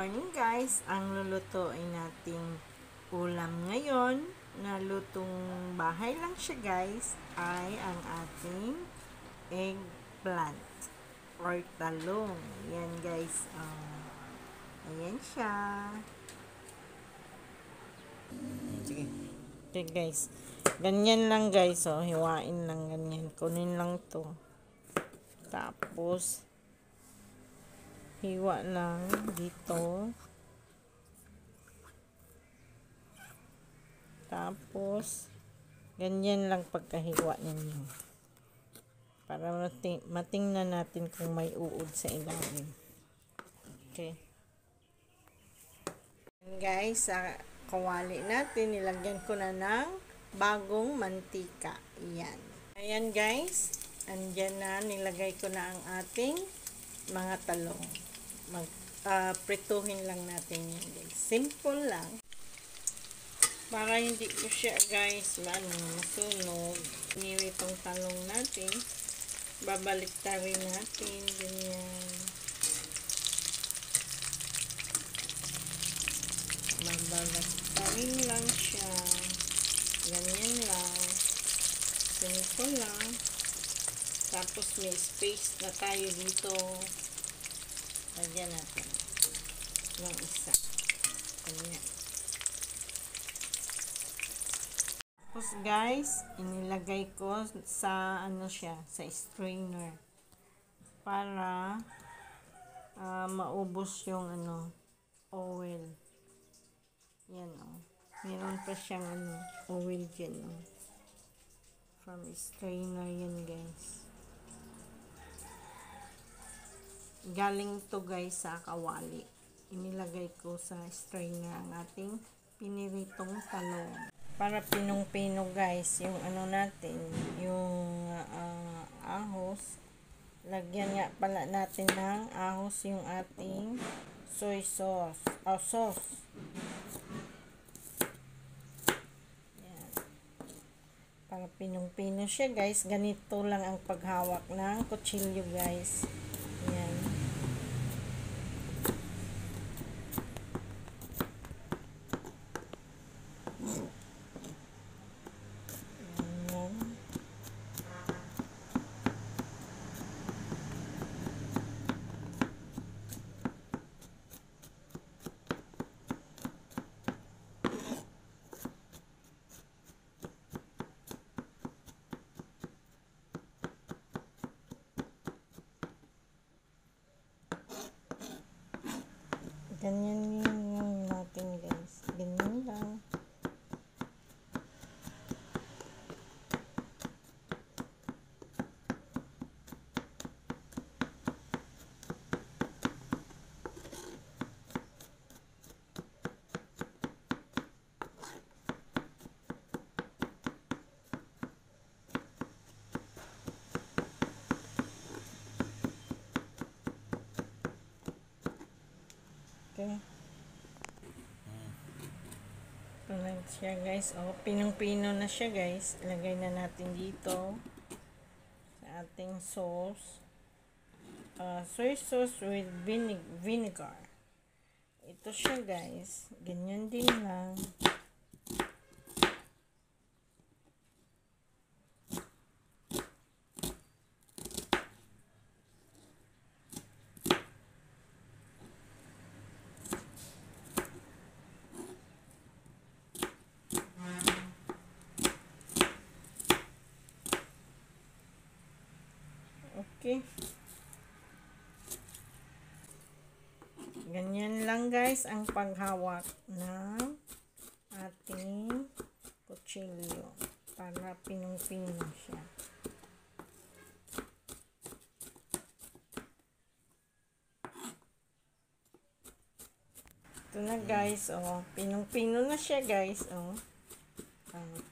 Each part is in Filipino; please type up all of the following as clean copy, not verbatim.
morning guys! Ang lulutuin nating ulam ngayon, na lutong bahay lang siya guys, ay ang ating eggplant or talong. Yan guys, ayan siya. Sige. Okay guys, ganyan lang guys, hiwain lang ganyan. Kunin lang to. Tapos, hiwa lang dito. Tapos, ganyan lang pagkahiwa ninyo. Para matingnan natin kung may uod sa ilalim. Okay. And guys, sa kawali natin, nilagyan ko na ng bagong mantika. Ayan. Ayan guys, andyan na, nilagay ko na ang ating mga talong. Prituhin lang natin yan guys. Simple lang. Para hindi ko siya guys masunog. Iniwi itong talong natin. Babaliktarin natin. Ganyan. Babaliktarin lang siya. Ganyan lang. Simple lang. Tapos may space na tayo dito. Lagyan natin ng isa. Ganyan. Tapos guys, inilagay ko sa sa strainer para maubos yung oil. Yan meron pa siyang oil dyan from strainer yan guys. Galing to guys sa kawali. Inilagay ko sa strainer ang ating piniritong talong. Para pinong-pino guys, yung natin, yung ahos. Lagyan nga pala natin ng ahos yung ating soy sauce. Sauce. Yan. Para pinong-pino siya guys. Ganito lang ang paghawak ng kutsilyo guys. Yan. Ganyan yung natin guys. Ganyan lang. Okay. Ayan siya guys. Pinong-pino na siya guys. Ilagay na natin dito sa ating sauce. Soy sauce with vinegar. Ito siya guys. Ganyan din lang. Okay. Ganyan lang guys ang paghawak ng ating kutsilyo para pinong-pino siya. Ito na guys, pinong-pino na siya guys,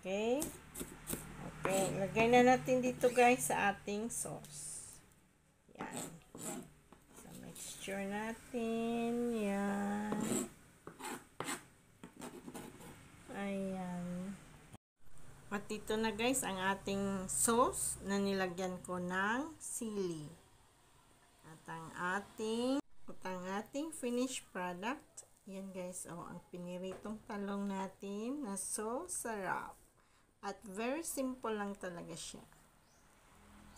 Okay. Okay, lagay na natin dito guys sa ating sauce. Yan. So, mixture natin. Yan. Ayan. At ito na guys ang ating sauce na nilagyan ko ng sili. At ang ating ang ating finished product. Yan guys, oh, ang piniritong talong natin na so sarap. At very simple lang talaga siya.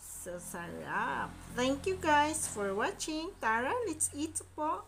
So sarap. Thank you guys for watching. Tara, let's eat po.